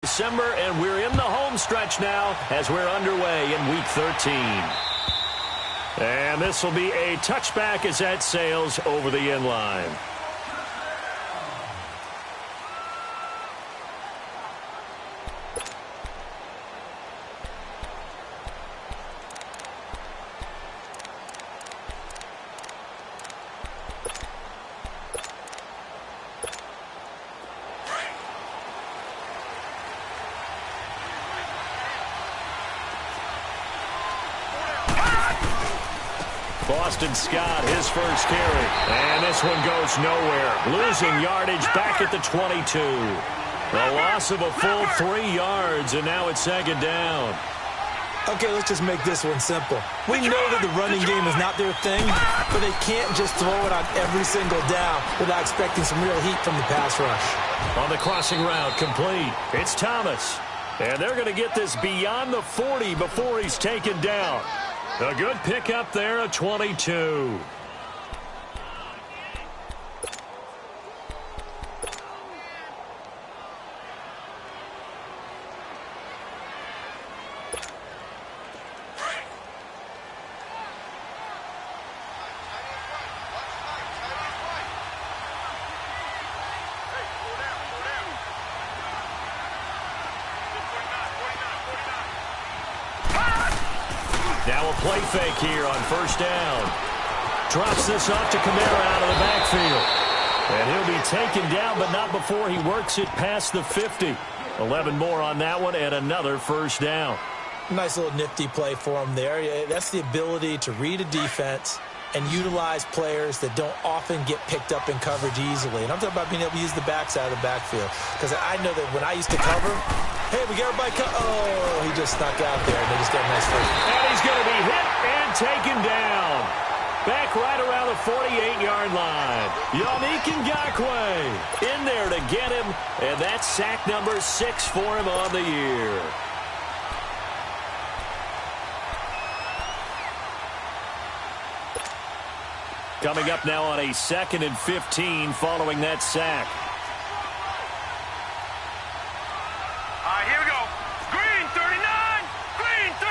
December, and we're in the home stretch now as we're underway in Week 13. And this will be a touchback as that sails over the end line. Boston Scott, his first carry. And this one goes nowhere. Losing yardage back at the 22. The loss of a full 3 yards, and now it's second down. Okay, let's just make this one simple. We know that the running game is not their thing, but they can't just throw it on every single down without expecting some real heat from the pass rush. On the crossing route, complete. It's Thomas. And they're going to get this beyond the 40 before he's taken down. A good pickup there, a 22. Now a play fake here on first down. Drops this off to Kamara out of the backfield. And he'll be taken down, but not before he works it past the 50. 11 more on that one and another first down. Nice little nifty play for him there. That's the ability to read a defense and utilize players that don't often get picked up in coverage easily. And I'm talking about being able to use the backside of the backfield. Because I know that when I used to cover, hey, we got everybody oh, he just snuck out there, and they just got a nice first. And he's going to be hit and taken down. Back right around the 48-yard line. Yannick Ngakoue in there to get him, and that's sack number 6 for him on the year. Coming up now on a 2nd and 15 following that sack. Here we go. Green 39. Green 39.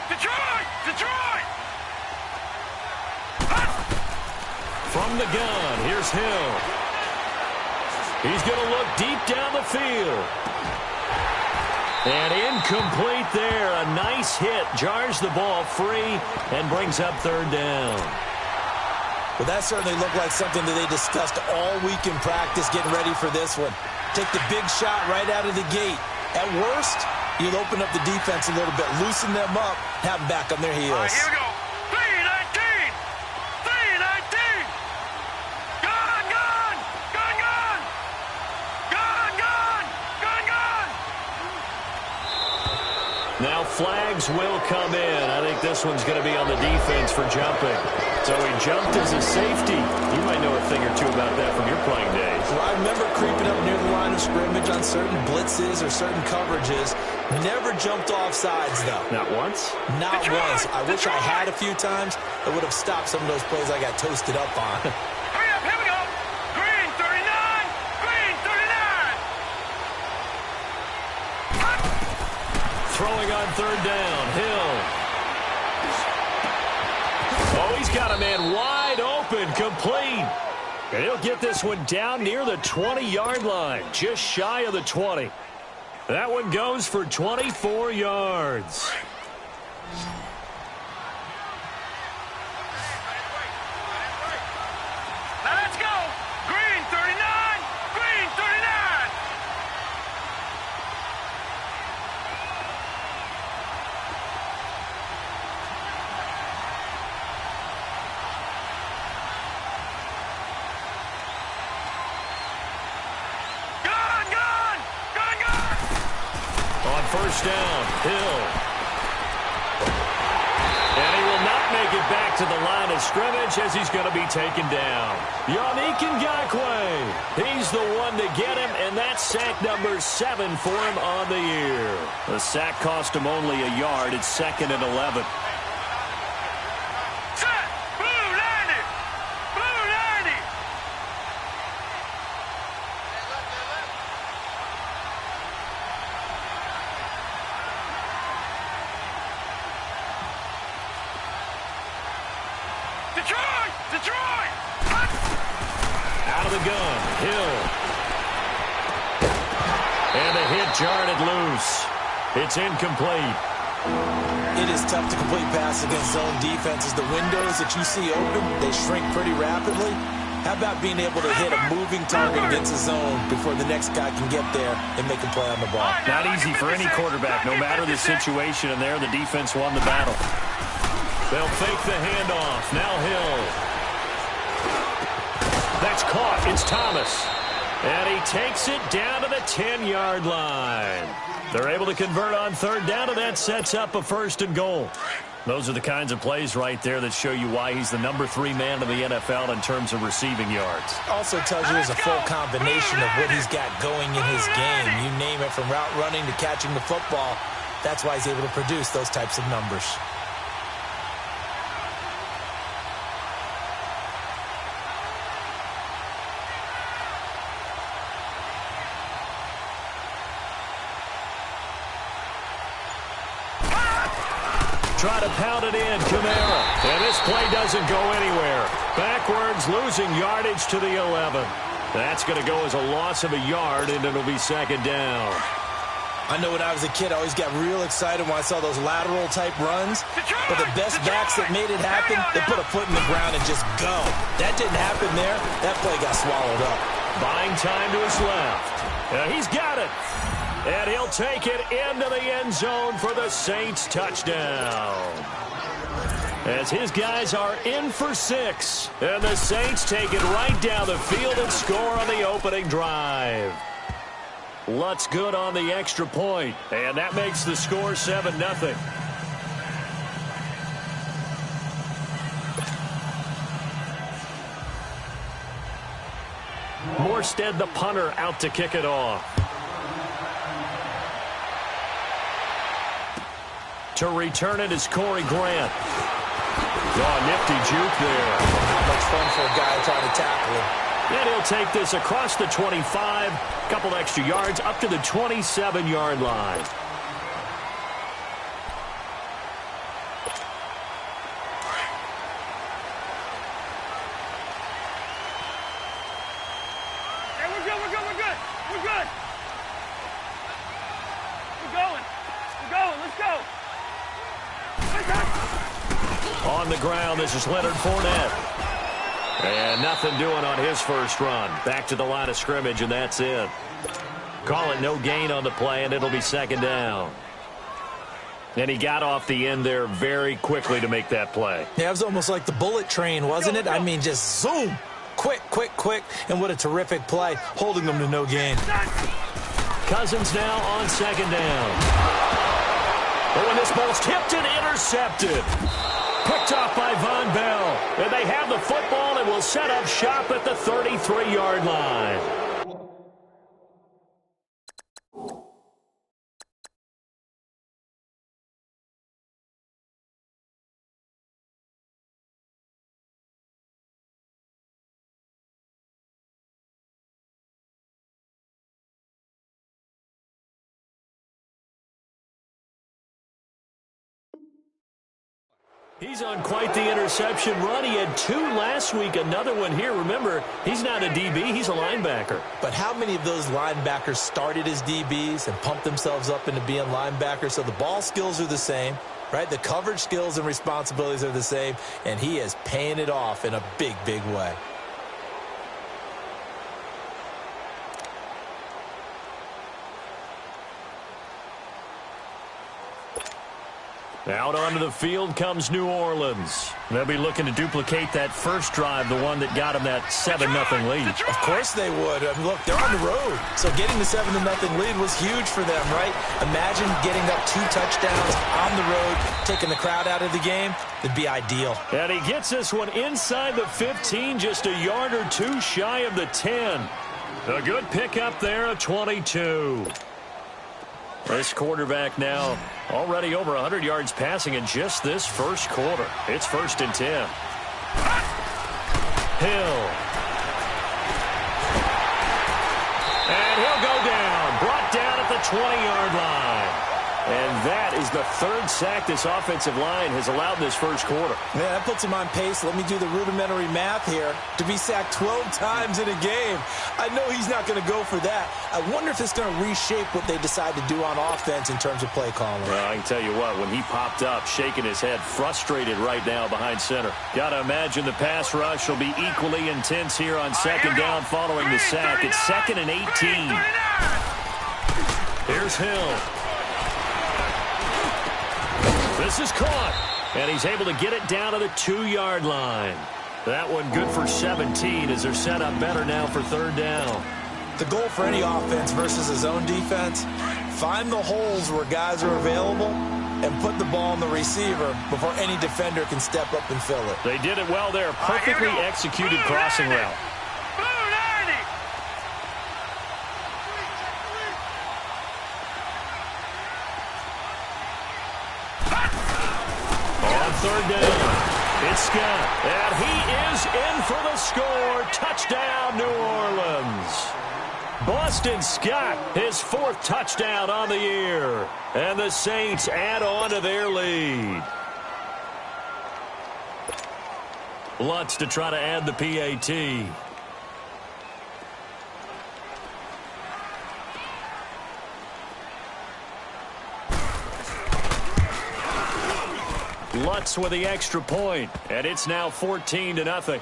Detroit! Detroit! From the gun, here's Hill. He's going to look deep down the field. And incomplete there. A nice hit. Jars the ball free and brings up third down. Well, that certainly looked like something that they discussed all week in practice getting ready for this one. Take the big shot right out of the gate. At worst, you'll open up the defense a little bit, loosen them up, have them back on their heels. Here we go. 319. 319. Gun, gun. Gun, gun. Gun, gun. Gun, gun. Now flags will come in. I think this one's going to be on the defense for jumping. So he jumped as a safety. You might know a thing or two about that from your playing days. Well, I remember creeping up near the line of scrimmage on certain blitzes or certain coverages. Never jumped off sides, though. Not once? Not once. I wish I had a few times. It would have stopped some of those plays I got toasted up on. Hurry up, here we go. Green 39. Green 39. Throwing on third down. Hill. Oh, he's got a man wide open, complete. And he'll get this one down near the 20-yard line, just shy of the 20. That one goes for 24 yards. Now let's go. Green 39. Green 39. Gun, gun. Gun, gun. On first down, Hill. And he will not make make it back to the line of scrimmage as he's going to be taken down. Yannick Ngakoue, he's the one to get him, and that's sack number 7 for him on the year. The sack cost him only a yard. It's 2nd and 11. Detroit! Out of the gun, Hill. And the hit jarred it loose. It's incomplete. It is tough to complete passes against zone defenses. The windows that you see open, they shrink pretty rapidly. How about being able to hit a moving target against a zone before the next guy can get there and make a play on the ball? Not easy for any quarterback, no matter the situation, and there the defense won the battle. They'll fake the handoff. Now Hill. That's caught. It's Thomas. And he takes it down to the 10-yard line. They're able to convert on 3rd down, and that sets up a 1st and goal. Those are the kinds of plays right there that show you why he's the number 3 man in the NFL in terms of receiving yards. Also tells you there's a full combination of what he's got going in his game. You name it, from route running to catching the football. That's why he's able to produce those types of numbers. Try to pound it in, Kamara. And this play doesn't go anywhere. Backwards, losing yardage to the 11. That's going to go as a loss of a yard, and it'll be 2nd down. I know when I was a kid, I always got real excited when I saw those lateral-type runs. But the best backs that made it happen, they put a foot in the ground and just go. That didn't happen there. That play got swallowed up. Buying time to his left. He's got it. And he'll take it into the end zone for the Saints touchdown. As his guys are in for 6. And the Saints take it right down the field and score on the opening drive. Lutz good on the extra point. And that makes the score 7-0. Morstead, the punter, out to kick it off. To return it is Corey Grant. Oh, nifty juke there. Not much fun for a guy trying to tackle him. And he'll take this across the 25, couple extra yards, up to the 27-yard line. Hey, we're good. We're going. Let's go. On the ground, this is Leonard Fournette. And nothing doing on his first run. Back to the line of scrimmage, and that's it. Call it no gain on the play, and it'll be 2nd down. And he got off the end there very quickly to make that play. Yeah, it was almost like the bullet train, wasn't it? I mean, just zoom. Quick. And what a terrific play, holding them to no gain. Cousins now on 2nd down. But when this ball's tipped and intercepted. Picked off by Von Bell. And they have the football and will set up shop at the 33-yard line. He's on quite the interception run. He had 2 last week, another one here. Remember, he's not a DB, he's a linebacker. But how many of those linebackers started as DBs and pumped themselves up into being linebackers? So the ball skills are the same, right? The coverage skills and responsibilities are the same, and he is paying it off in a big way. Out onto the field comes New Orleans. They'll be looking to duplicate that first drive, the one that got them that 7-0 lead. Of course they would. I mean, look, they're on the road. So getting the 7-0 lead was huge for them, right? Imagine getting up 2 touchdowns on the road, taking the crowd out of the game. It'd be ideal. And he gets this one inside the 15, just a yard or 2 shy of the 10. A good pickup there, a 22. This quarterback now already over 100 yards passing in just this first quarter. It's 1st and 10. Hill. And he'll go down. Brought down at the 20-yard line. And that is the 3rd sack this offensive line has allowed this first quarter. Man, that puts him on pace. Let me do the rudimentary math here. To be sacked 12 times in a game. I know he's not going to go for that. I wonder if it's going to reshape what they decide to do on offense in terms of play calling. Well, I can tell you what, when he popped up, shaking his head, frustrated right now behind center. Got to imagine the pass rush will be equally intense here on 2nd down following the sack. It's 2nd and 18. Here's Hill. This is caught, and he's able to get it down to the 2-yard line. That one good for 17 as they're set up better now for 3rd down. The goal for any offense versus a zone defense, find the holes where guys are available and put the ball on the receiver before any defender can step up and fill it. They did it well there. Perfectly executed crossing route. On 3rd down, it's Scott, and he is in for the score. Touchdown, New Orleans. Boston Scott, his 4th touchdown on the year. And the Saints add on to their lead. Lutz to try to add the PAT. Lutz with the extra point, and it's now 14-0.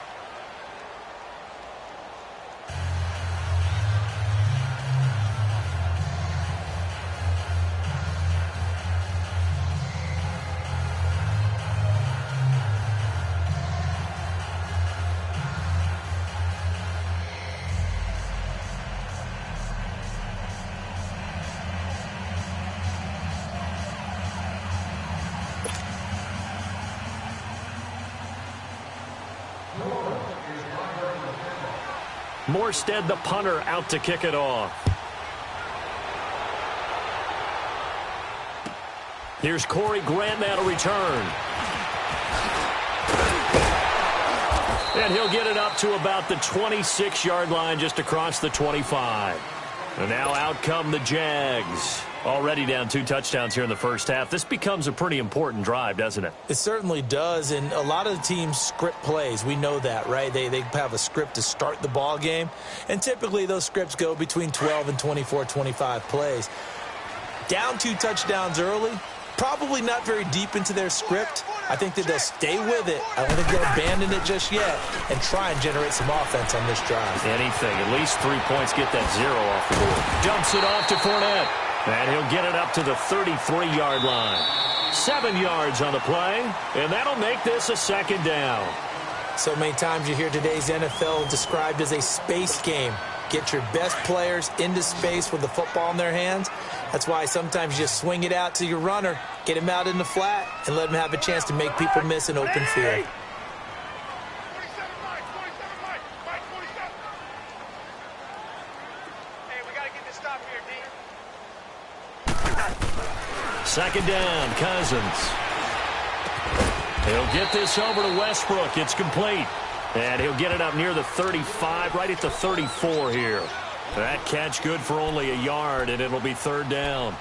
Morstead, the punter, out to kick it off. Here's Corey Grant now to return. And he'll get it up to about the 26-yard line, just across the 25. And now out come the Jags. Already down 2 touchdowns here in the first half. This becomes a pretty important drive, doesn't it? It certainly does, and a lot of the teams script plays. We know that, right? They have a script to start the ball game, and typically those scripts go between 12 and 24, 25 plays. Down 2 touchdowns early, probably not very deep into their script. I think that they'll stay with it. I don't think they'll abandon it just yet and try and generate some offense on this drive. Anything. At least 3 points, get that 0 off the board. Dumps it off to Fournette. And he'll get it up to the 33-yard line. 7 yards on the play, and that'll make this a 2nd down. So many times you hear today's NFL described as a space game. Get your best players into space with the football in their hands. That's why sometimes you just swing it out to your runner, get him out in the flat, and let him have a chance to make people miss an open field. Second down, Cousins. He'll get this over to Westbrook. It's complete. And he'll get it up near the 35, right at the 34 here. That catch good for only a yard, and it'll be 3rd down.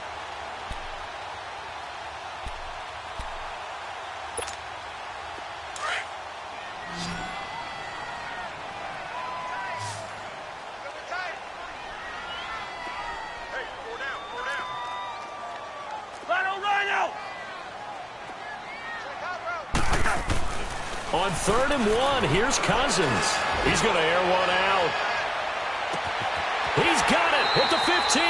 On 3rd and 1, here's Cousins. He's going to air one out. He's got it at the 15.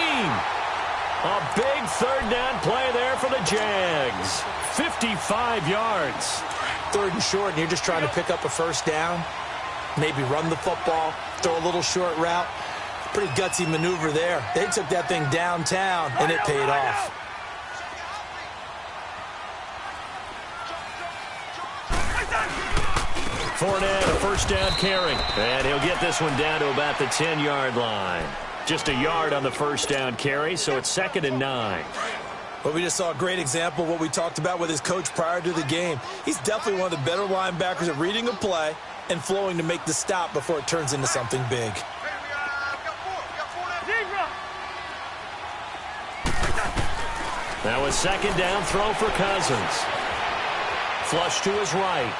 A big 3rd down play there for the Jags. 55 yards. 3rd and short, and you're just trying to pick up a first down. Maybe run the football, throw a little short route. Pretty gutsy maneuver there. They took that thing downtown, and it paid off. Fournette, a first down carry. And he'll get this one down to about the 10-yard line. Just a yard on the first down carry, so it's 2nd and 9. Well, we just saw a great example of what we talked about with his coach prior to the game. He's definitely one of the better linebackers at reading a play and flowing to make the stop before it turns into something big. Now a 2nd down throw for Cousins. Flush to his right.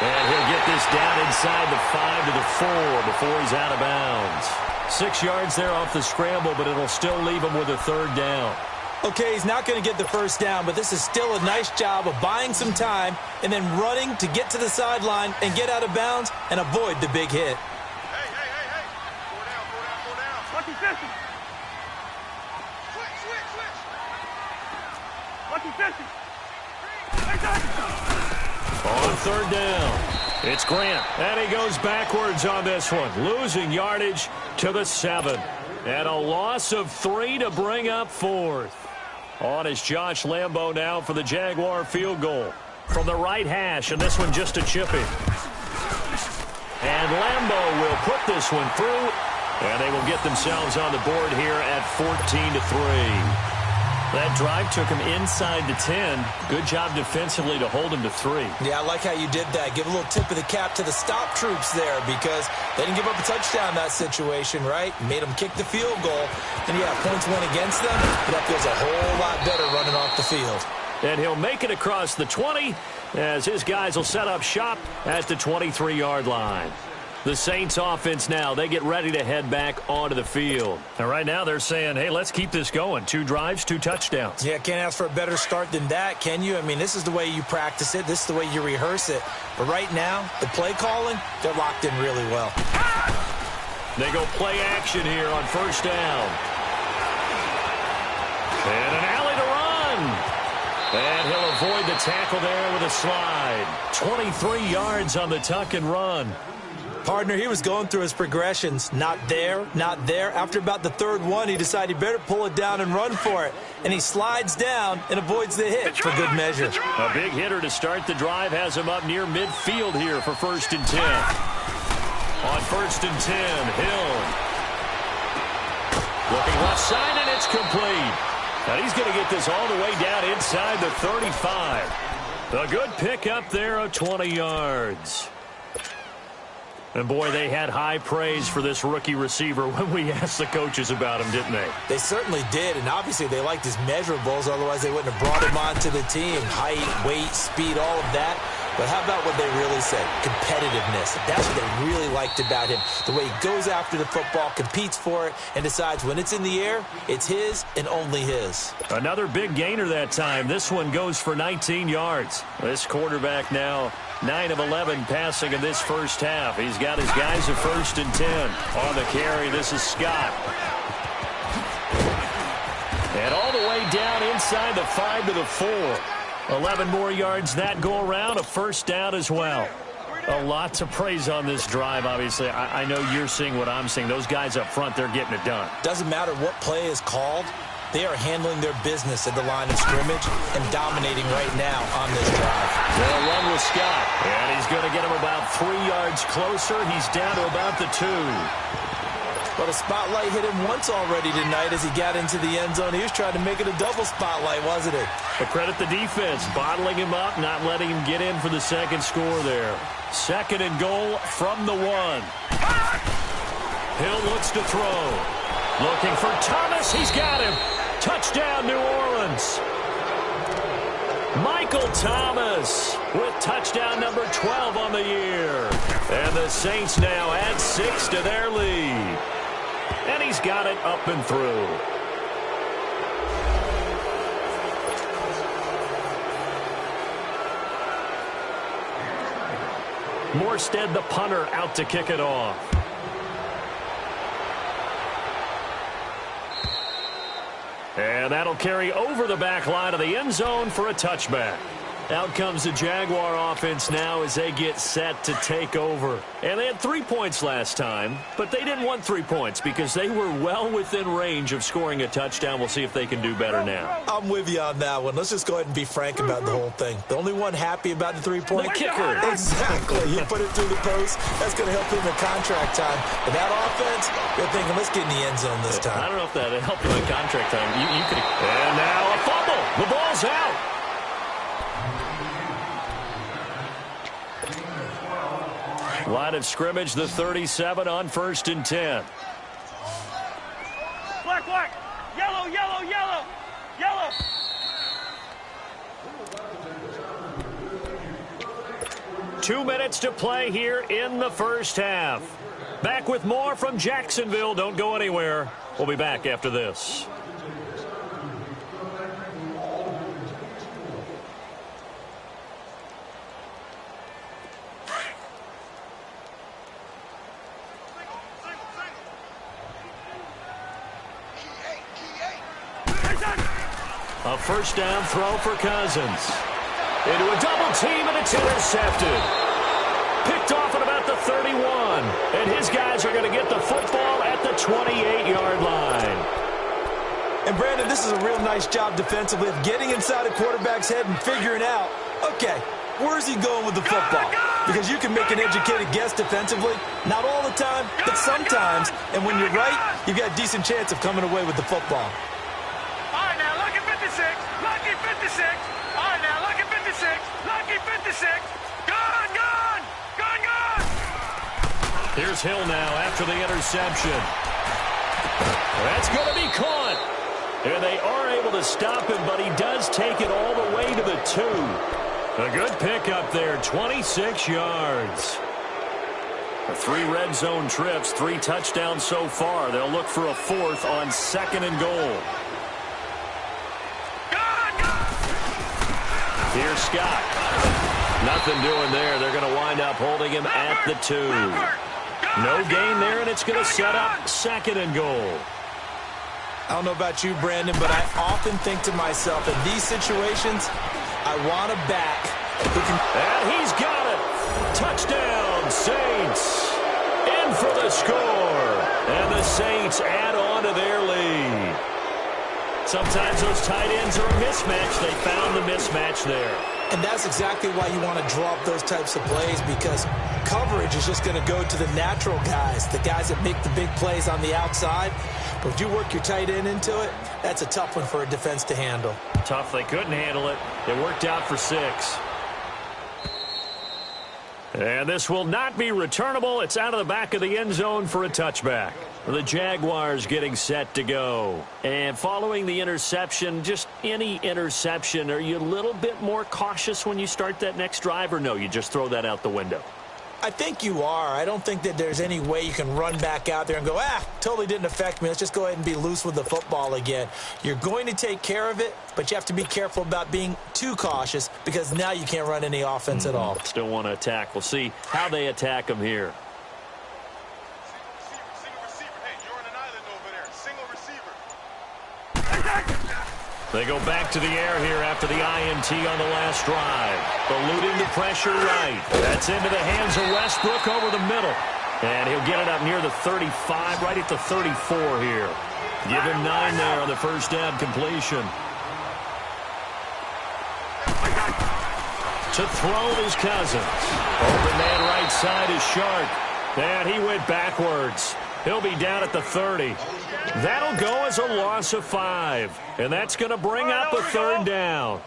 And he'll get this down inside the 5 to the 4 before he's out of bounds. 6 yards there off the scramble, but it'll still leave him with a 3rd down. Okay, he's not going to get the first down, but this is still a nice job of buying some time and then running to get to the sideline and get out of bounds and avoid the big hit. Hey. 4 down. Lucky 50. Switch. Lucky 50. On 3rd down, it's Grant. And he goes backwards on this one, losing yardage to the 7. And a loss of 3 to bring up 4th. On is Josh Lambo now for the Jaguar field goal. From the right hash, and this one just a chipping. And Lambo will put this one through, and they will get themselves on the board here at 14-3. That drive took him inside the 10. Good job defensively to hold him to 3. Yeah, I like how you did that. Give a little tip of the cap to the stop troops there because they didn't give up a touchdown in that situation, right? Made them kick the field goal. And, yeah, points went against them, but that feels a whole lot better running off the field. And he'll make it across the 20 as his guys will set up shop at the 23-yard line. The Saints offense now, they get ready to head back onto the field. And right now they're saying, hey, let's keep this going. 2 drives, 2 touchdowns. Yeah, can't ask for a better start than that, can you? I mean, this is the way you practice it. This is the way you rehearse it. But right now, the play calling, they're locked in really well. They go play action here on 1st down. And an alley to run. And he'll avoid the tackle there with a slide. 23 yards on the tuck and run. Partner, he was going through his progressions. Not there, not there. After about the 3rd one, he decided he better pull it down and run for it. And he slides down and avoids the hit for good measure. A big hitter to start the drive has him up near midfield here for 1st and 10. On 1st and 10, Hill. Looking left side, and it's complete. And he's going to get this all the way down inside the 35. A good pick up there of 20 yards. And, boy, they had high praise for this rookie receiver when we asked the coaches about him, didn't they? They certainly did, and obviously they liked his measurables. Otherwise, they wouldn't have brought him onto the team. Height, weight, speed, all of that. But how about what they really said? Competitiveness. That's what they really liked about him. The way he goes after the football, competes for it, and decides when it's in the air, it's his and only his. Another big gainer that time. This one goes for 19 yards. This quarterback now 9 of 11 passing in this first half. He's got his guys at 1st and 10. On the carry, this is Scott. And all the way down inside the 5 to the 4. 11 more yards that go around, a 1st down as well. A lot to praise on this drive, obviously. I know you're seeing what I'm seeing. Those guys up front, they're getting it done. Doesn't matter what play is called. They are handling their business at the line of scrimmage and dominating right now on this drive. They'll run with Scott. And he's going to get him about 3 yards closer. He's down to about the 2. But a spotlight hit him once already tonight as he got into the end zone. He was trying to make it a double spotlight, wasn't he? But credit the defense, bottling him up, not letting him get in for the second score there. 2nd and goal from the 1. Hill looks to throw. Looking for Thomas. He's got him. Touchdown, New Orleans. Michael Thomas with touchdown number 12 on the year. And the Saints now add 6 to their lead. And he's got it up and through. Morstead, the punter, out to kick it off. And that'll carry over the back line of the end zone for a touchback. Out comes the Jaguar offense now as they get set to take over. And they had 3 points last time, but they didn't want 3 points because they were well within range of scoring a touchdown. We'll see if they can do better now. I'm with you on that one. Let's just go ahead and be frank about the whole thing. The only one happy about the three-point kicker. Exactly. You put it through the post. That's going to help him in contract time. But that offense, they're thinking, let's get in the end zone this time. I don't know if that helped him in contract time. You could. And now a fumble. The ball's out. Line of scrimmage, the 37 on 1st and 10. Black, black. Yellow, yellow, yellow. Yellow. Two minutes to play here in the first half. Back with more from Jacksonville. Don't go anywhere. We'll be back after this. A first down throw for Cousins. Into a double team, and it's intercepted. Picked off at about the 31. And his guys are going to get the football at the 28-yard line. And, Brandon, this is a real nice job defensively of getting inside a quarterback's head and figuring out, okay, where's he going with the football? Because you can make an educated guess defensively. Not all the time, but sometimes. And when you're right, you've got a decent chance of coming away with the football. Lucky 56. All right, now, lucky 56. Lucky 56. Gone, gone. Gone, gone. Here's Hill now after the interception. That's going to be caught. And they are able to stop him, but he does take it all the way to the 2. A good pickup there, 26 yards. 3 red zone trips, 3 touchdowns so far. They'll look for a 4th on 2nd and goal. Here's Scott. Nothing doing there. They're going to wind up holding him at the 2. No gain there, and it's going to set up 2nd and goal. I don't know about you, Brandon, but I often think to myself, in these situations, I want a back who can... And he's got it. Touchdown, Saints. In for the score. And the Saints add on to their lead. Sometimes those tight ends are a mismatch. They found the mismatch there. And that's exactly why you want to draw up those types of plays, because coverage is just going to go to the natural guys, the guys that make the big plays on the outside. But if you work your tight end into it, that's a tough one for a defense to handle. Tough. They couldn't handle it. It worked out for 6. And this will not be returnable. It's out of the back of the end zone for a touchback. The Jaguars getting set to go. And following the interception, just any interception, are you a little bit more cautious when you start that next drive, or no, you just throw that out the window? I think you are. I don't think that there's any way you can run back out there and go, totally didn't affect me. Let's just go ahead and be loose with the football again. You're going to take care of it, but you have to be careful about being too cautious, because now you can't run any offense at all. Still want to attack. We'll see how they attack them here. They go back to the air here after the INT on the last drive. Eluding the pressure right. That's into the hands of Westbrook over the middle. And he'll get it up near the 35, right at the 34 here. Give him 9 there on the first down completion. To throw is Cousins. Open man right side is Shark. And he went backwards. He'll be down at the 30. That'll go as a loss of 5. And that's going to bring up a 3rd down.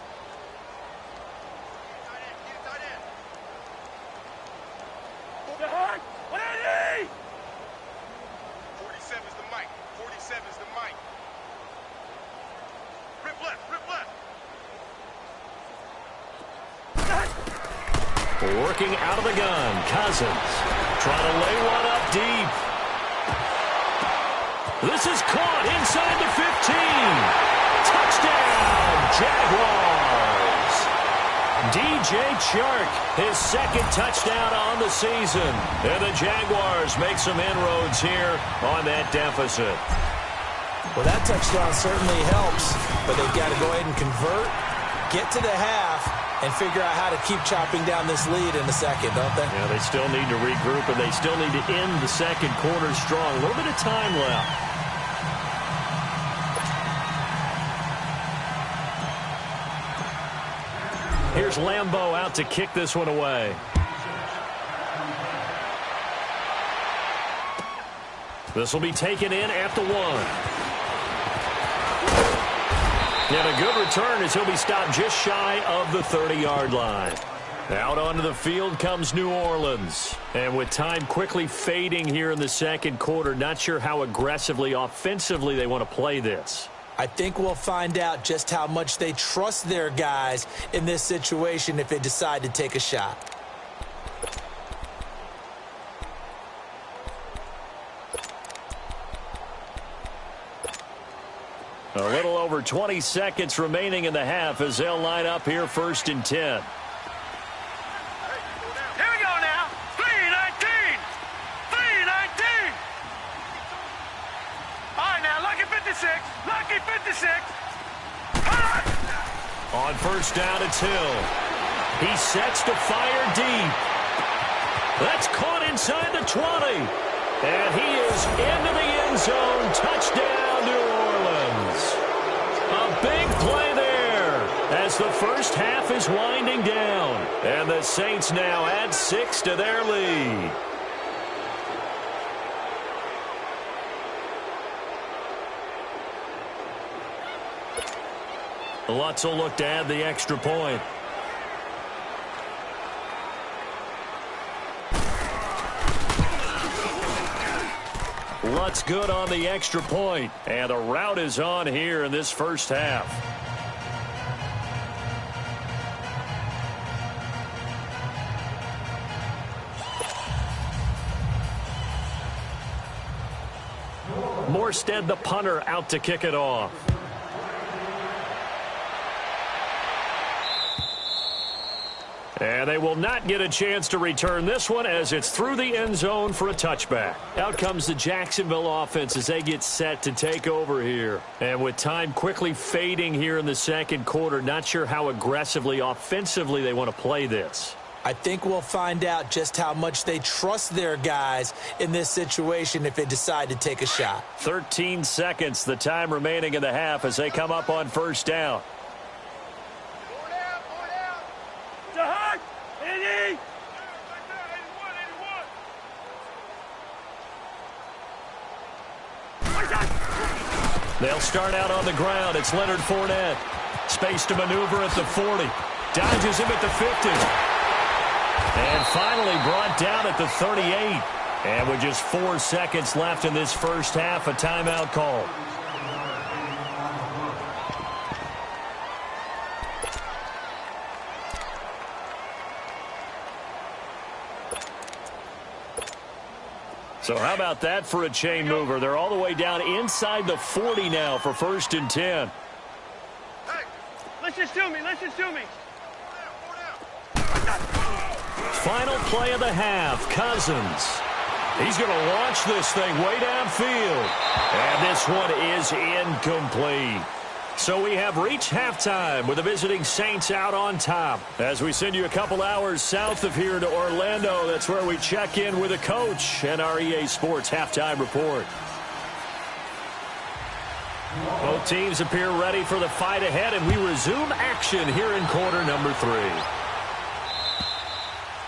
Working out of the gun, Cousins trying to lay one up deep. This is caught inside the 15. Touchdown, Jaguars. DJ Chark, his 2nd touchdown on the season. And the Jaguars make some inroads here on that deficit. Well, that touchdown certainly helps, but they've got to go ahead and convert, get to the half, and figure out how to keep chopping down this lead in the second, don't they? Yeah, they still need to regroup, and they still need to end the second quarter strong. A little bit of time left. Here's Lambeau out to kick this one away. This will be taken in at the 1. And a good return as he'll be stopped just shy of the 30-yard line. Out onto the field comes New Orleans. And with time quickly fading here in the second quarter, not sure how aggressively, offensively they want to play this. I think we'll find out just how much they trust their guys in this situation if they decide to take a shot. A little over 20 seconds remaining in the half as they'll line up here 1st and 10. Here we go now. 3-19. 3-19. All right, now, lucky 56. Lucky 56. On 1st down, it's Hill. He sets to fire deep. That's caught inside the 20. And he is into the end zone. Touchdown, New Orleans. A big play there as the first half is winding down. And the Saints now add 6 to their lead. Lutz will look to add the extra point. Lutz good on the extra point. And the route is on here in this first half. Morstead, the punter, out to kick it off. And they will not get a chance to return this one as it's through the end zone for a touchback. Out comes the Jacksonville offense as they get set to take over here. And with time quickly fading here in the second quarter, not sure how aggressively, offensively they want to play this. I think we'll find out just how much they trust their guys in this situation if they decide to take a shot. 13 seconds, the time remaining in the half as they come up on 1st down. They'll start out on the ground. It's Leonard Fournette. Space to maneuver at the 40. Dodges him at the 50. And finally brought down at the 38. And with just 4 seconds left in this first half, a timeout call. So how about that for a chain mover? They're all the way down inside the 40 now for 1st and 10. Hey, listen to me. Listen to me. Final play of the half, Cousins. He's going to launch this thing way downfield. And this one is incomplete. So we have reached halftime with the visiting Saints out on top. As we send you a couple hours south of here to Orlando, that's where we check in with the coach and our EA Sports halftime report. Both teams appear ready for the fight ahead, and we resume action here in quarter number 3.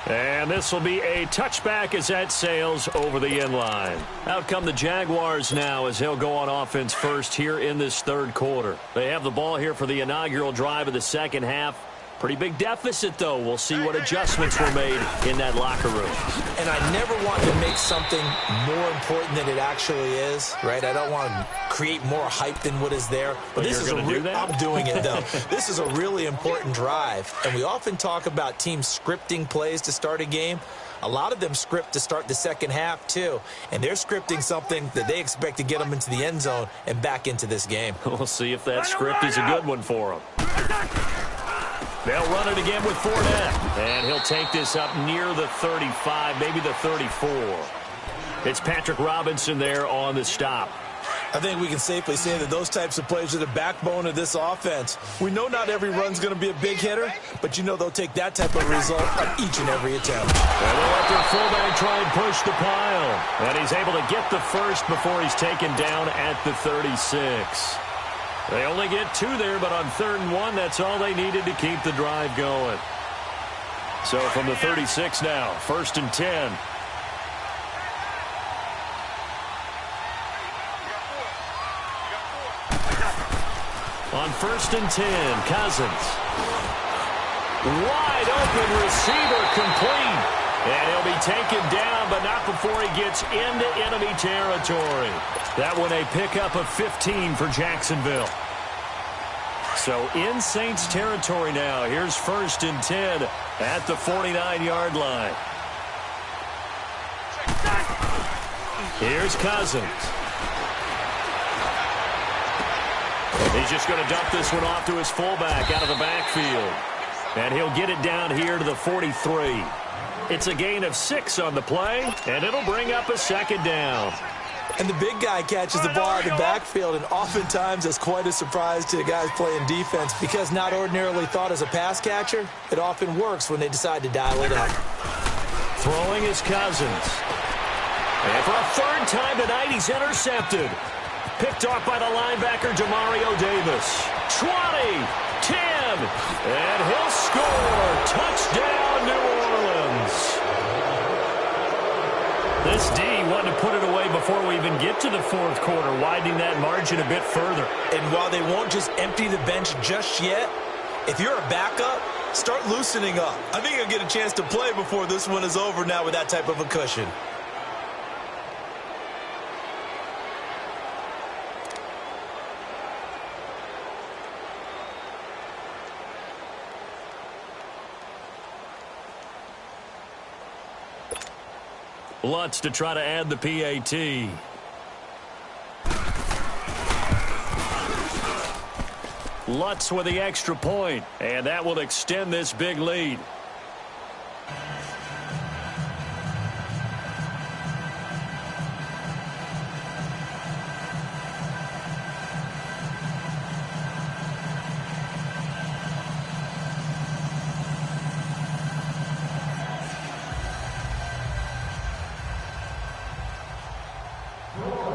And this will be a touchback as that sails over the end line. Out come the Jaguars now as they'll go on offense first here in this third quarter. They have the ball here for the inaugural drive of the second half. Pretty big deficit, though. We'll see what adjustments were made in that locker room. And I never want to make something more important than it actually is, right? I don't want to create more hype than what is there. But this is I'm doing it, though. This is a really important drive. And we often talk about teams scripting plays to start a game. A lot of them script to start the second half, too. And they're scripting something that they expect to get them into the end zone and back into this game. We'll see if that script is a good one for them. They'll run it again with Fournette. And he'll take this up near the 35, maybe the 34. It's Patrick Robinson there on the stop. I think we can safely say that those types of plays are the backbone of this offense. We know not every run's going to be a big hitter, but you know they'll take that type of result on each and every attempt. And they'll let their fullback try and push the pile. And he's able to get the first before he's taken down at the 36. They only get 2 there, but on 3rd and 1, that's all they needed to keep the drive going. So from the 36 now, 1st and 10. On 1st and 10, Cousins. Wide open receiver, complete. And he'll be taken down, but not before he gets into enemy territory. That one a pickup of 15 for Jacksonville. So in Saints territory now. Here's 1st and 10 at the 49-yard line. Here's Cousins. He's just going to dump this one off to his fullback out of the backfield. And he'll get it down here to the 43. It's a gain of 6 on the play, and it'll bring up a 2nd down. And the big guy catches the ball out of the backfield, and oftentimes that's quite a surprise to the guys playing defense because not ordinarily thought as a pass catcher, it often works when they decide to dial it up. Throwing is Cousins. And for a 3rd time tonight, he's intercepted. Picked off by the linebacker, Demario Davis. 20, 10, and he'll score. Touchdown, New Orleans. This D wanted to put it away before we even get to the 4th quarter, widening that margin a bit further. And while they won't just empty the bench just yet, if you're a backup, start loosening up. I think you'll get a chance to play before this one is over now with that type of a cushion. Lutz to try to add the PAT. Lutz with the extra point, and that will extend this big lead.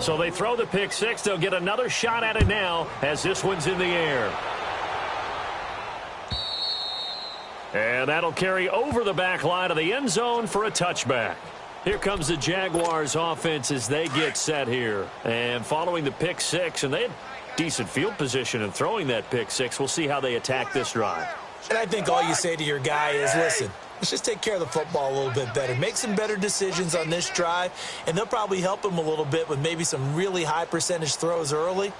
So they throw the pick 6. They'll get another shot at it now as this one's in the air. And that'll carry over the back line of the end zone for a touchback. Here comes the Jaguars offense as they get set here. And following the pick 6, and they had decent field position in throwing that pick 6. We'll see how they attack this drive. And I think all you say to your guy is, listen, let's just take care of the football a little bit better. Make some better decisions on this drive, and they'll probably help him a little bit with maybe some really high percentage throws early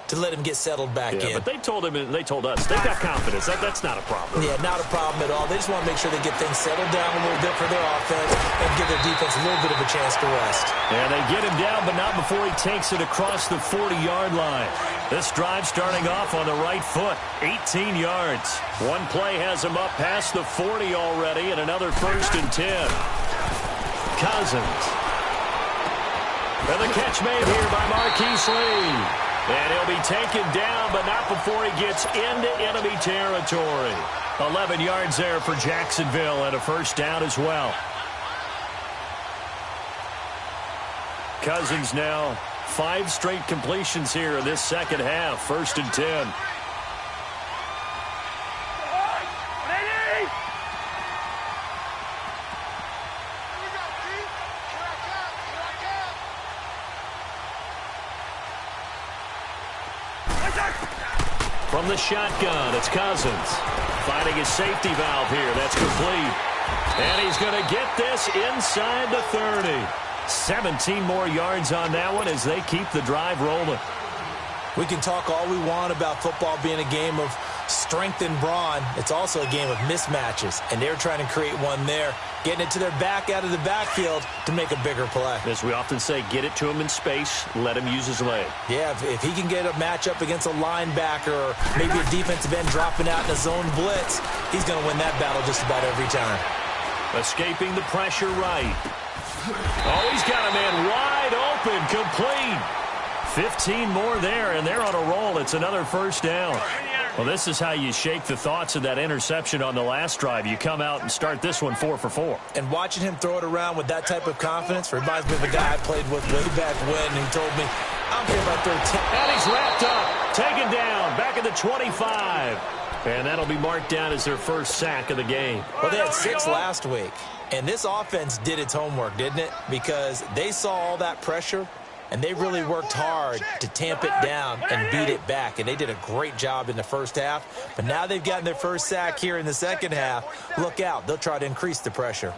to let him get settled back in. But they told him and they told us they've got confidence. That's not a problem. Yeah, not a problem at all. They just want to make sure they get things settled down a little bit for their offense and give their defense a little bit of a chance to rest. And they get him down, but not before he takes it across the 40-yard line. This drive starting off on the right foot, 18 yards. One play has him up past the 40 already, and another 1st and 10. Cousins. And the catch made here by Marquise Lee. And he'll be taken down, but not before he gets into enemy territory. 11 yards there for Jacksonville and a 1st down as well. Cousins now 5 straight completions here in this 2nd half. 1st and 10. From the shotgun, it's Cousins. Finding his safety valve here. That's complete. And he's going to get this inside the 30. 17 more yards on that one as they keep the drive rolling. We can talk all we want about football being a game of strength and brawn. It's also a game of mismatches, and they're trying to create one there, getting it to their back out of the backfield to make a bigger play. As we often say, get it to him in space, let him use his leg. Yeah, if he can get a matchup against a linebacker or maybe a defensive end dropping out in a zone blitz, he's going to win that battle just about every time. Escaping the pressure right. Oh, he's got a man wide open, complete. 15 more there, and they're on a roll. It's another first down. Well, this is how you shake the thoughts of that interception on the last drive. You come out and start this one 4 for 4. And watching him throw it around with that type of confidence reminds me of a guy I played with way back when. He told me, I don't care about third 10. And he's wrapped up, taken down, back at the 25. And that'll be marked down as their first sack of the game. Well, they had 6 last week. And this offense did its homework, didn't it? Because they saw all that pressure, and they really worked hard to tamp it down and beat it back. And they did a great job in the first half. But now they've gotten their first sack here in the second half. Look out. They'll try to increase the pressure.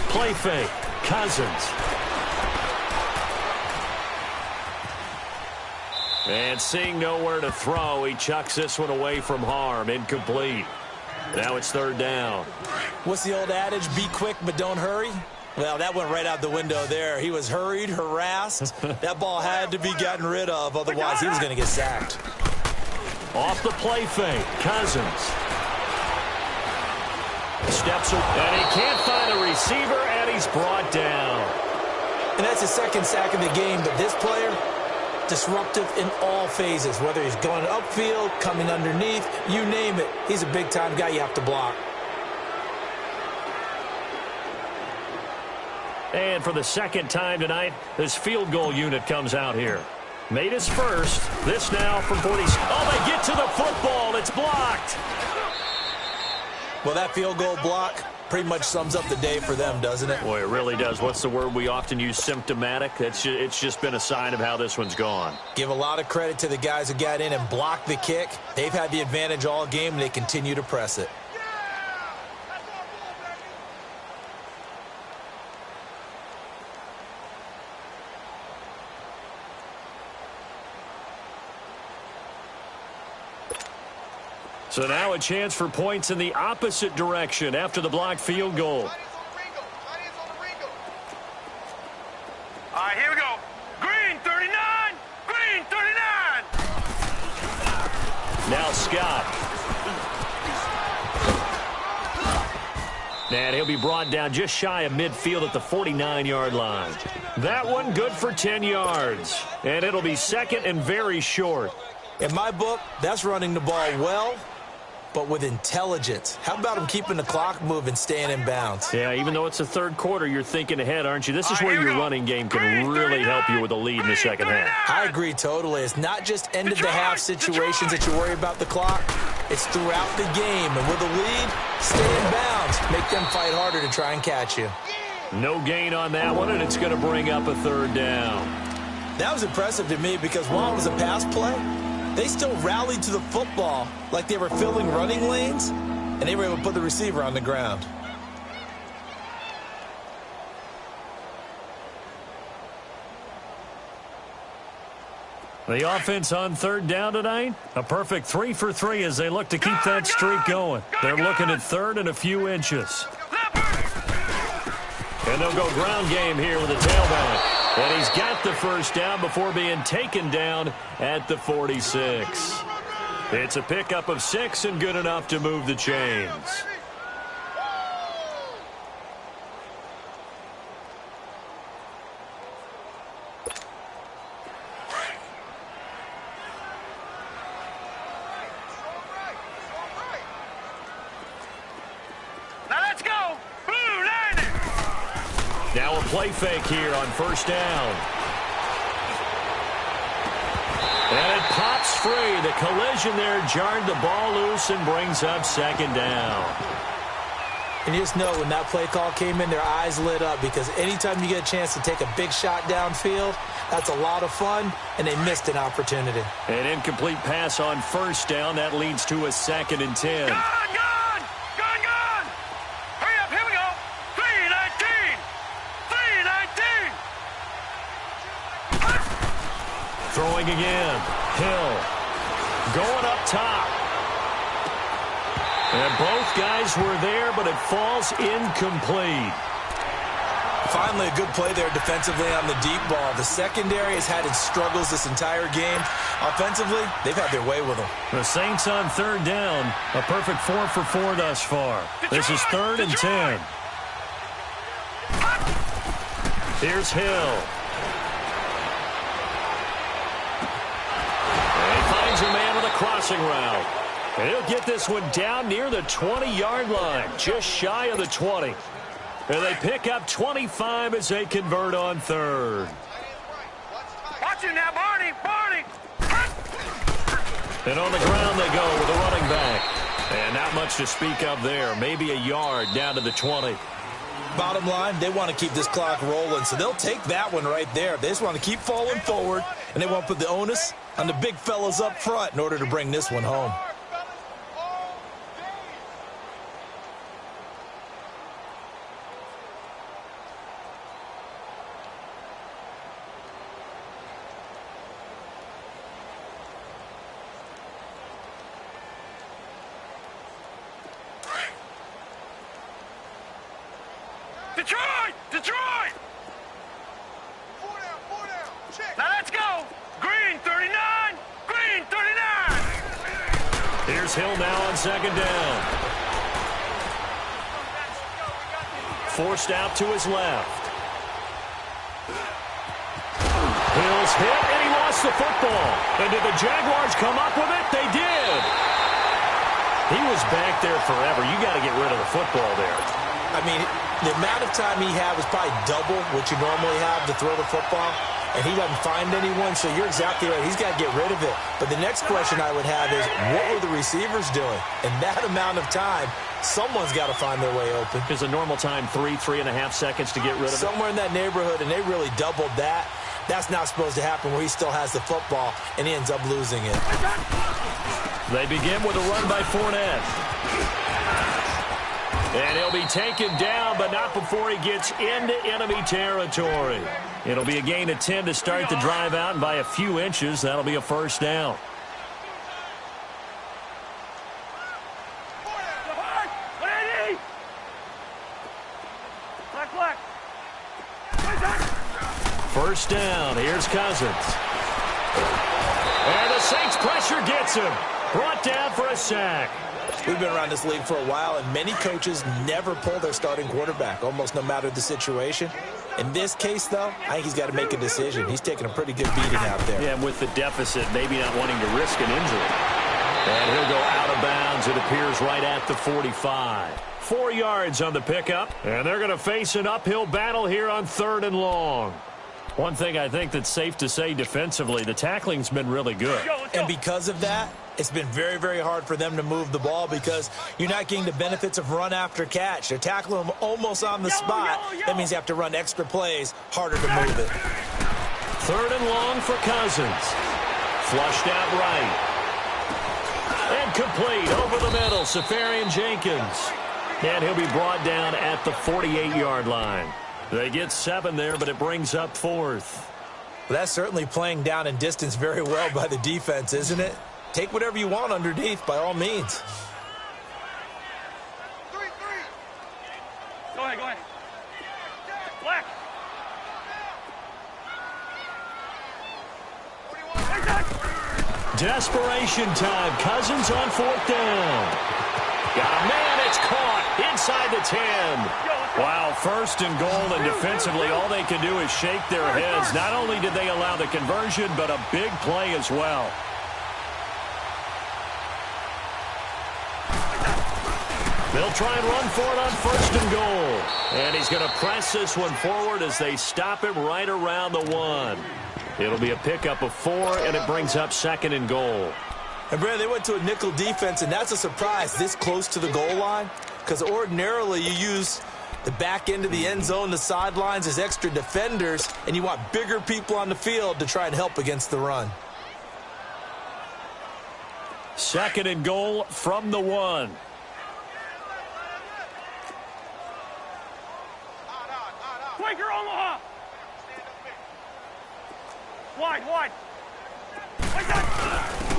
Play fake. Cousins. And seeing nowhere to throw, he chucks this one away from harm. Incomplete. Now it's third down. What's the old adage? Be quick, but don't hurry? Well, that went right out the window there. He was hurried, harassed. That ball had to be gotten rid of. Otherwise, he was going to get sacked. Off the play fake. Cousins. Steps up, and he can't find a receiver, and he's brought down. And that's his second sack of the game, but this player, disruptive in all phases, whether he's going upfield, coming underneath, you name it. He's a big-time guy you have to block. And for the second time tonight, this field goal unit comes out here. Made his first. This now from 40. Oh, they get to the football. It's blocked. Well, that field goal block pretty much sums up the day for them, doesn't it? Boy, it really does. What's the word we often use? Symptomatic. It's just been a sign of how this one's gone. Give a lot of credit to the guys who got in and blocked the kick. They've had the advantage all game, and they continue to press it. So now a chance for points in the opposite direction after the blocked field goal. All right, here we go. Green 39. Green 39. Now Scott. And he'll be brought down just shy of midfield at the 49-yard line. That one good for 10 yards. And it'll be second and very short. In my book, that's running the ball well, but with intelligence. How about him keeping the clock moving, staying in bounds? Yeah, even though it's the third quarter, you're thinking ahead, aren't you? This is where your running game can really help you with a lead in the second half. I agree totally. It's not just end-of-the-half situations that you worry about the clock. It's throughout the game. And with a lead, stay in bounds. Make them fight harder to try and catch you. No gain on that one, and it's going to bring up a third down. That was impressive to me because while it was a pass play, they still rallied to the football like they were filling running lanes, and they were able to put the receiver on the ground. The offense on third down tonight, a perfect 3 for 3 as they look to keep that streak going. They're looking at third and a few inches. And they'll go ground game here with the tailback. And he's got the first down before being taken down at the 46. It's a pickup of 6 and good enough to move the chains. Now let's go. Blue landing. Now a play fake here on first down. And it pops free. The collision there jarred the ball loose and brings up second down. And you just know when that play call came in, their eyes lit up because anytime you get a chance to take a big shot downfield, that's a lot of fun, and they missed an opportunity. An incomplete pass on first down. That leads to a 2nd and 10. Gone. Hurry up, here we go. 3:19. 3:19. Throwing again. Hill going up top. And both guys were there, but it falls incomplete. Finally, a good play there defensively on the deep ball. The secondary has had its struggles this entire game. Offensively, they've had their way with them. The Saints on third down. A perfect 4 for 4 thus far. This is 3rd and 10. Here's Hill. And he finds a man with a crossing route. And he'll get this one down near the 20-yard line, just shy of the 20. And they pick up 25 as they convert on 3rd. Watch it now, Barney! Barney! And on the ground they go with a running back. And not much to speak of there. Maybe a yard down to the 20. Bottom line, they want to keep this clock rolling, so they'll take that one right there. They just want to keep falling forward, and they want to put the onus on the big fellas up front in order to bring this one home. Detroit! Detroit! Four down. Check. Now let's go. Green 39. Green 39. Here's Hill now on 2nd down. Forced out to his left. Hill's hit, and he lost the football. And did the Jaguars come up with it? They did. He was back there forever. You got to get rid of the football there. I mean, the amount of time he had was probably double what you normally have to throw the football, and he doesn't find anyone, so you're exactly right. He's got to get rid of it. But the next question I would have is, what were the receivers doing? In that amount of time, someone's got to find their way open. Because a normal time, 3.5 seconds to get rid of it. Somewhere in that neighborhood, and they really doubled that. That's not supposed to happen where he still has the football, and he ends up losing it. They begin with a run by Fournette. And he'll be taken down, but not before he gets into enemy territory. It'll be a gain of 10 to start the drive out, and by a few inches, that'll be a 1st down. First down, here's Cousins. And the Saints pressure gets him. Brought down for a sack. We've been around this league for a while, and many coaches never pull their starting quarterback, almost no matter the situation. In this case, though, I think he's got to make a decision. He's taking a pretty good beating out there. Yeah, and with the deficit, maybe not wanting to risk an injury. And he'll go out of bounds, it appears, right at the 45. 4 yards on the pickup, and they're going to face an uphill battle here on 3rd and long. One thing I think that's safe to say defensively, the tackling's been really good. And because of that, it's been very, very hard for them to move the ball because you're not getting the benefits of run after catch. They're tackling them almost on the spot. That means you have to run extra plays, harder to move it. 3rd and long for Cousins. Flushed out right. And complete over the middle, Safarian Jenkins. And he'll be brought down at the 48-yard line. They get 7 there, but it brings up 4th. Well, that's certainly playing down in distance very well by the defense, isn't it? Take whatever you want underneath, by all means. 3. Go ahead. Black. Desperation time. Cousins on 4th down. Got a man. It's caught inside the 10. Wow, 1st and goal, and defensively all they can do is shake their heads. Not only did they allow the conversion, but a big play as well. They'll try and run for it on 1st and goal. And he's going to press this one forward as they stop him right around the 1. It'll be a pickup of 4, and it brings up 2nd and goal. And, Brad, they went to a nickel defense, and that's a surprise this close to the goal line because ordinarily you use the back end of the end zone, the sidelines as extra defenders, and you want bigger people on the field to try and help against the run. 2nd and goal from the 1. Quaker Omaha. Wide.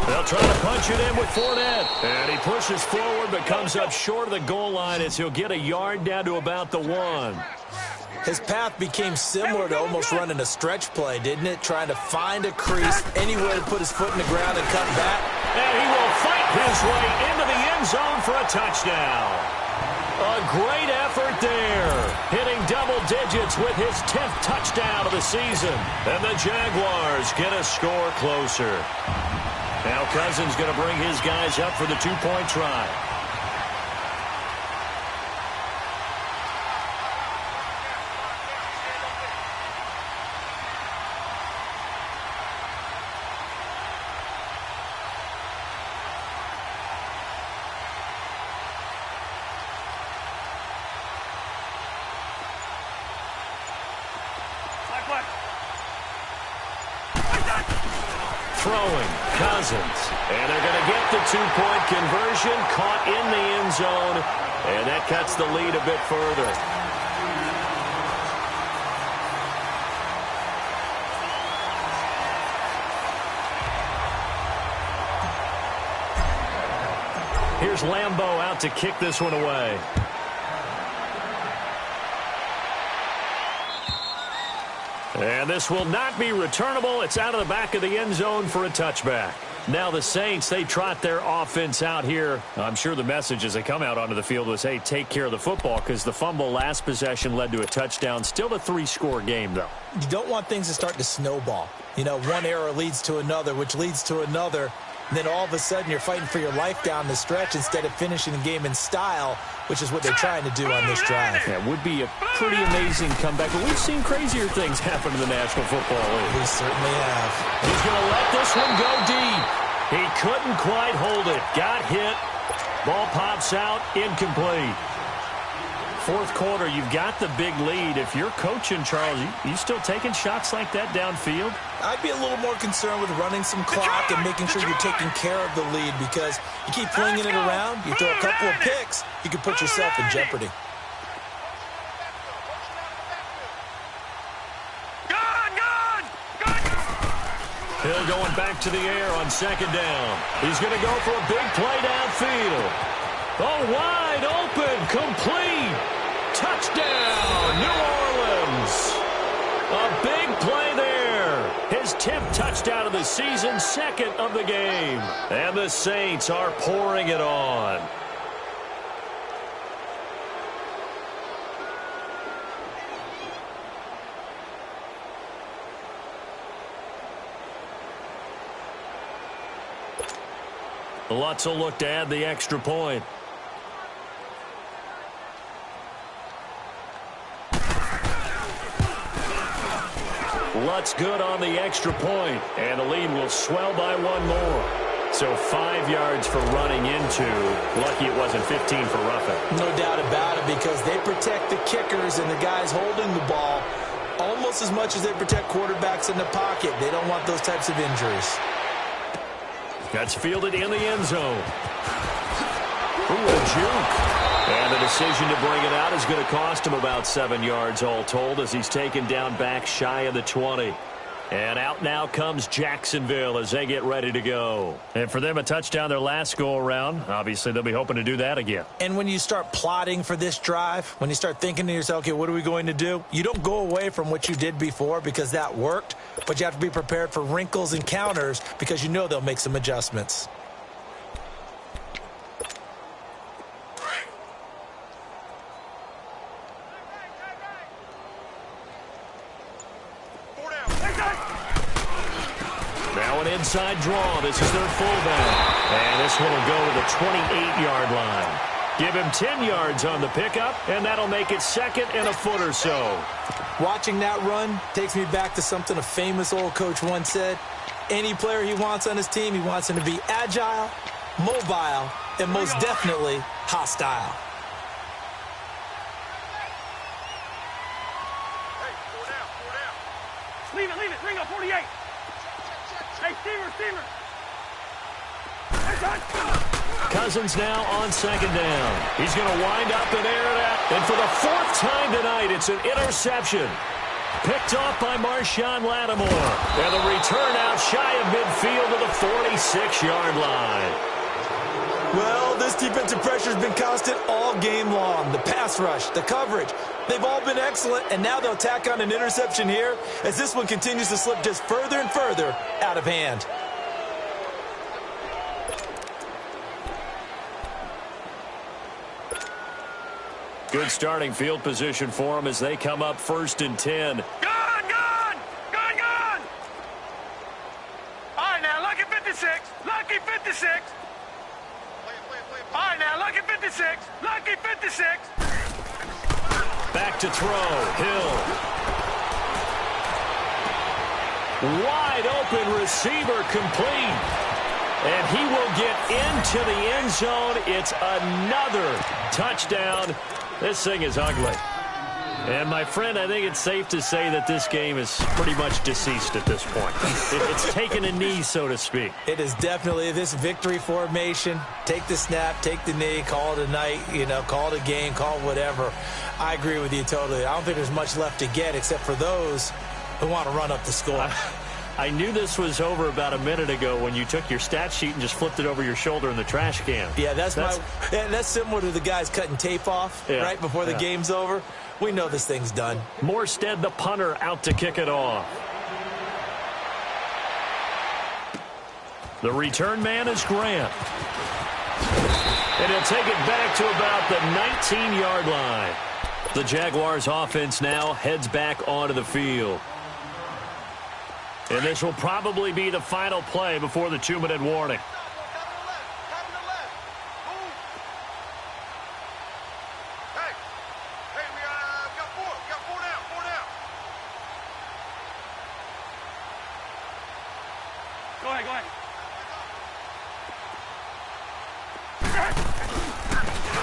They'll try to punch it in with Fournette. And he pushes forward but comes up short of the goal line as he'll get a yard down to about the 1. His path became similar to almost running a stretch play, didn't it? Trying to find a crease, anywhere to put his foot in the ground and cut back. And he will fight his way into the end zone for a touchdown. A great effort there. Hitting double digits with his 10th touchdown of the season. And the Jaguars get a score closer. Now Cousins going to bring his guys up for the two-point try. Throwing, Cousins. And they're going to get the two-point conversion, caught in the end zone, and that cuts the lead a bit further. Here's Lambeau out to kick this one away. And this will not be returnable. It's out of the back of the end zone for a touchback. Now the Saints, they trot their offense out here. I'm sure the message as they come out onto the field was, hey, take care of the football, because the fumble last possession led to a touchdown. Still a 3-score game, though. You don't want things to start to snowball. You know, one error leads to another, which leads to another. And then all of a sudden you're fighting for your life down the stretch instead of finishing the game in style, which is what they're trying to do on this drive. Yeah, would be a pretty amazing comeback, but we've seen crazier things happen in the National Football League. We certainly have. He's going to let this one go deep. He couldn't quite hold it. Got hit. Ball pops out. Incomplete. Fourth quarter, you've got the big lead. If you're coaching, Charles, you still taking shots like that downfield? I'd be a little more concerned with running some clock and making sure you're taking care of the lead, because you keep flinging it around, you throw a couple of picks, you can put yourself in jeopardy. Hill going back to the air on second down. He's going to go for a big play downfield. Oh, wide open, complete. Touchdown, New Orleans. A big play there. His 10th touchdown of the season, second of the game. And the Saints are pouring it on. Lutz will look to add the extra point. Lutz good on the extra point, and the lead will swell by one more. So 5 yards for running into. Lucky it wasn't 15 for roughing. No doubt about it, because they protect the kickers and the guys holding the ball almost as much as they protect quarterbacks in the pocket. They don't want those types of injuries. That's fielded in the end zone. Ooh, a juke. And the decision to bring it out is going to cost him about 7 yards all told, as he's taken down back shy of the 20. And out now comes Jacksonville as they get ready to go. And for them, a touchdown their last go-around. Obviously, they'll be hoping to do that again. And when you start plotting for this drive, when you start thinking to yourself, okay, what are we going to do? You don't go away from what you did before because that worked, but you have to be prepared for wrinkles and counters because you know they'll make some adjustments. Now an inside draw. This is their fullback. And this one will go to the 28-yard line. Give him 10 yards on the pickup, and that'll make it second and a foot or so. Watching that run takes me back to something a famous old coach once said. Any player he wants on his team, he wants him to be agile, mobile, and most definitely hostile. Leave it. Bring up 48. Hey, Steamer. Cousins now on second down. He's going to wind up and air it out. And for the fourth time tonight, it's an interception. Picked off by Marshawn Lattimore. And the return out shy of midfield to the 46-yard line. Well, this defensive pressure has been constant all game long. The pass rush, the coverage, they've all been excellent, and now they'll tack on an interception here as this one continues to slip just further and further out of hand. Good starting field position for them as they come up 1st and 10. Gone! Gone! Gone! Gone! All right, now, lucky 56. Lucky 56. All right, now, lucky 56. Lucky 56. Back to throw. Hill. Wide open receiver complete. And he will get into the end zone. It's another touchdown. This thing is ugly. And, my friend, I think it's safe to say that this game is pretty much deceased at this point. It's taken a knee, so to speak. It is definitely this victory formation. Take the snap, take the knee, call it a night, call it a game, call it whatever. I agree with you totally. I don't think there's much left to get except for those who want to run up the score. I knew this was over about a minute ago when you took your stat sheet and just flipped it over your shoulder in the trash can. Yeah, that's similar to the guys cutting tape off right before the game's over. We know this thing's done. Morstead, the punter, out to kick it off. The return man is Grant. And he'll take it back to about the 19-yard line. The Jaguars offense now heads back onto the field. And this will probably be the final play before the 2-minute warning. Go ahead, go ahead.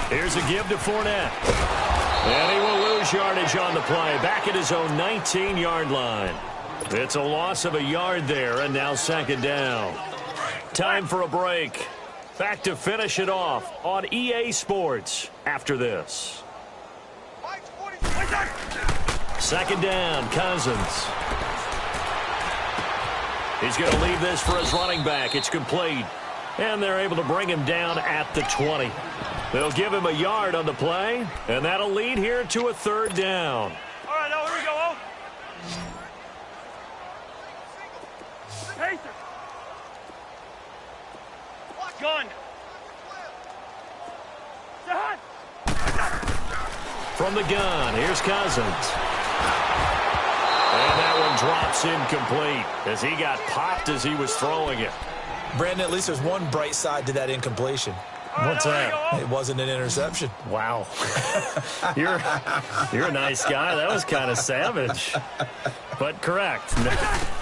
Here's a give to Fournette. And he will lose yardage on the play. Back at his own 19-yard line. It's a loss of a yard there, and now 2nd down. Time for a break. Back to finish it off on EA Sports after this. 2nd down, Cousins. He's going to leave this for his running back. It's complete. And they're able to bring him down at the 20. They'll give him a yard on the play, and that'll lead here to a 3rd down. All right, now here we go. Pacer. Gun. Set. From the gun, here's Cousins. And that one drops incomplete as he got popped as he was throwing it. Brandon, at least there's one bright side to that incompletion. What's that? It wasn't an interception. Wow. You're a nice guy. That was kind of savage. But correct.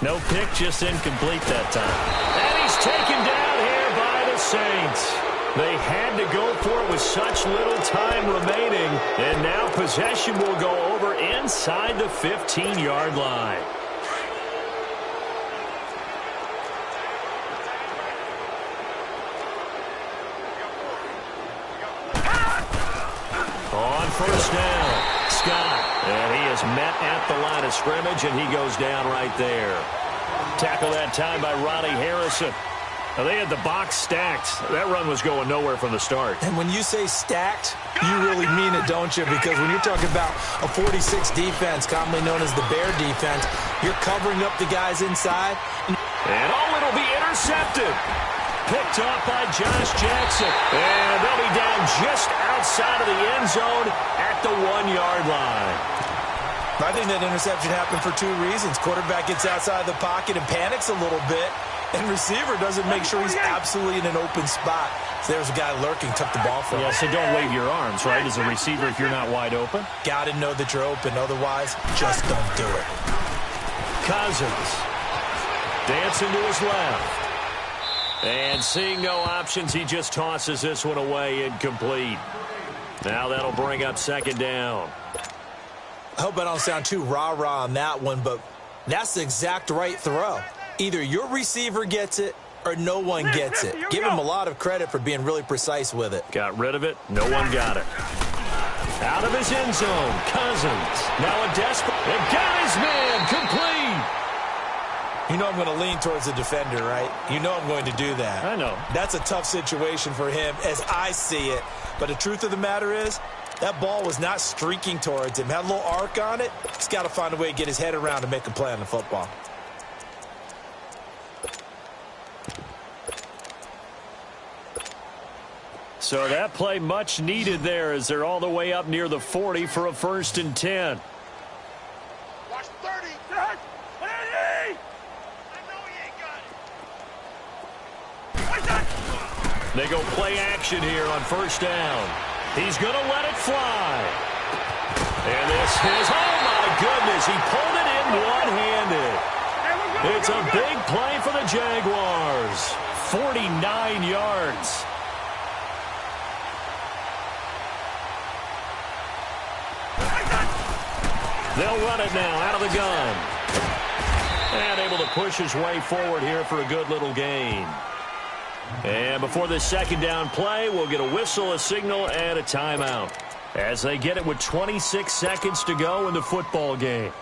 No pick, just incomplete that time. And he's taken down here by the Saints. They had to go for it with such little time remaining. And now possession will go over inside the 15-yard line. On 1st down, Scott. And he is met at the line of scrimmage, and he goes down right there. Tackle that time by Ronnie Harrison. Now, they had the box stacked. That run was going nowhere from the start. And when you say stacked, you really mean it, don't you? Because when you're talking about a 46 defense, commonly known as the Bear defense, you're covering up the guys inside. And it'll be intercepted. Picked off by Josh Jackson. And they'll be down just outside of the end zone at the 1-yard line. I think that interception happened for 2 reasons. Quarterback gets outside the pocket and panics a little bit. And receiver doesn't make sure he's absolutely in an open spot. So there's a guy lurking, took the ball from him. Yeah, so don't wave your arms, right, as a receiver if you're not wide open. Got to know that you're open. Otherwise, just don't do it. Cousins dancing to his left. And seeing no options, he just tosses this one away incomplete. Now that'll bring up 2nd down. I hope I don't sound too rah-rah on that one, but that's the exact right throw. Either your receiver gets it or no one gets it. Give him a lot of credit for being really precise with it. Got rid of it. No one got it. Out of his end zone, Cousins. Now a desperate. They got his man complete. You know I'm going to lean towards the defender, right? You know I'm going to do that. I know. That's a tough situation for him as I see it. But the truth of the matter is, that ball was not streaking towards him. Had a little arc on it. He's got to find a way to get his head around and make a play on the football. So that play much needed there as they're all the way up near the 40 for a 1st and 10. Watch 30. Dad, what do you need? I know he ain't got it. What's that? They go play action here on 1st down. He's going to let it fly. And this is, oh my goodness, he pulled it in one-handed. It's a big play for the Jaguars. 49 yards. They'll run it now out of the gun. And able to push his way forward here for a good little gain. And before this 2nd down play, we'll get a whistle, a signal, and a timeout as they get it with 26 seconds to go in the football game.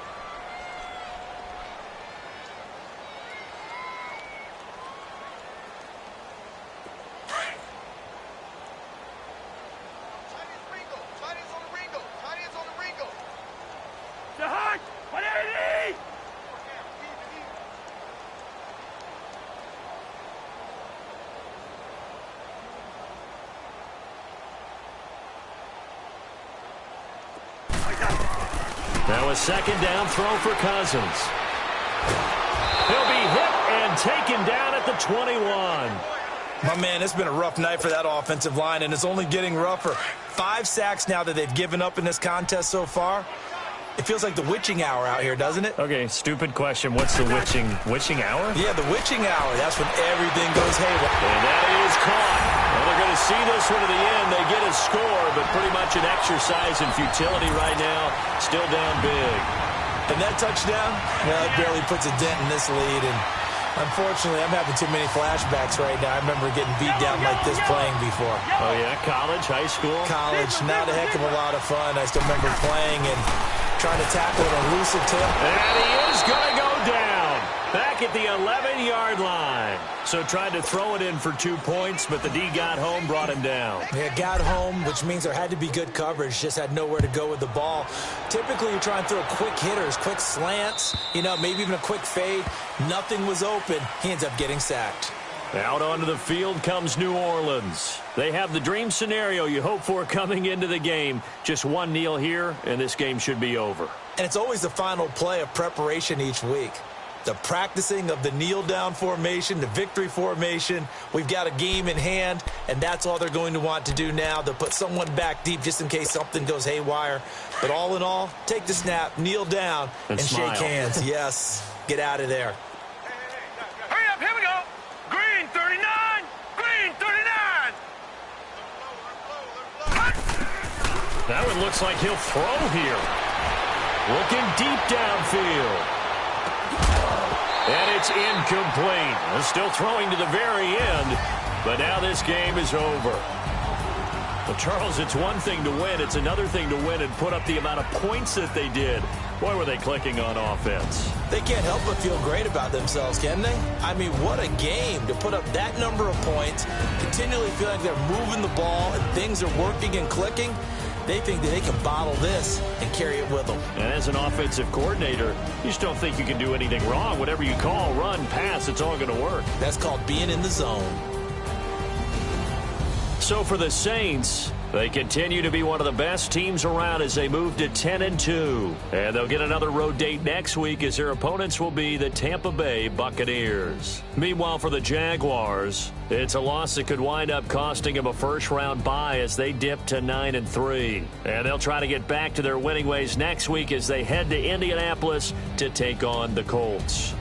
Now a 2nd down throw for Cousins. He'll be hit and taken down at the 21. My man, it's been a rough night for that offensive line, and it's only getting rougher. 5 sacks now that they've given up in this contest so far. It feels like the witching hour out here, doesn't it? Okay, stupid question. What's the witching hour? Yeah, the witching hour. That's when everything goes haywire. And that is caught. Well, they're going to see this one to the end. They get a score, but pretty much an exercise in futility right now. Still down big. And that touchdown, well, it barely puts a dent in this lead. And unfortunately, I'm having too many flashbacks right now. I remember getting beat down like this playing before. Oh, yeah? College, high school? College, not a heck of a lot of fun. I still remember playing and trying to tackle an elusive tip. And he is going to go down. Back at the 11-yard line. So tried to throw it in for 2 points, but the D got home, brought him down. Yeah, got home, which means there had to be good coverage. Just had nowhere to go with the ball. Typically, you try and throw quick hitters, quick slants, maybe even a quick fade. Nothing was open. He ends up getting sacked. Out onto the field comes New Orleans. They have the dream scenario you hope for coming into the game. Just one kneel here, and this game should be over. And it's always the final play of preparation each week. The practicing of the kneel-down formation, the victory formation. We've got a game in hand, and that's all they're going to want to do now. They'll put someone back deep just in case something goes haywire. But all in all, take the snap, kneel down, and shake hands. Yes, get out of there. Hurry up, here we go. Green 39, green 39. That one looks like he'll throw here. Looking deep downfield. And it's incomplete. They're still throwing to the very end, but now this game is over. Well, Charles, it's one thing to win. It's another thing to win and put up the amount of points that they did. Boy, were they clicking on offense. They can't help but feel great about themselves, can they? I mean, what a game to put up that number of points, continually feel like they're moving the ball and things are working and clicking. They think that they can bottle this and carry it with them. And as an offensive coordinator, you just don't think you can do anything wrong. Whatever you call, run, pass, it's all going to work. That's called being in the zone. So for the Saints, they continue to be one of the best teams around as they move to 10-2. And they'll get another road date next week as their opponents will be the Tampa Bay Buccaneers. Meanwhile, for the Jaguars, it's a loss that could wind up costing them a first-round bye as they dip to 9-3. And they'll try to get back to their winning ways next week as they head to Indianapolis to take on the Colts.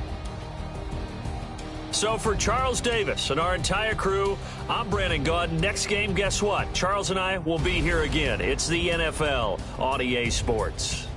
So for Charles Davis and our entire crew, I'm Brandon Gaudin. Next game, guess what? Charles and I will be here again. It's the NFL on EA Sports.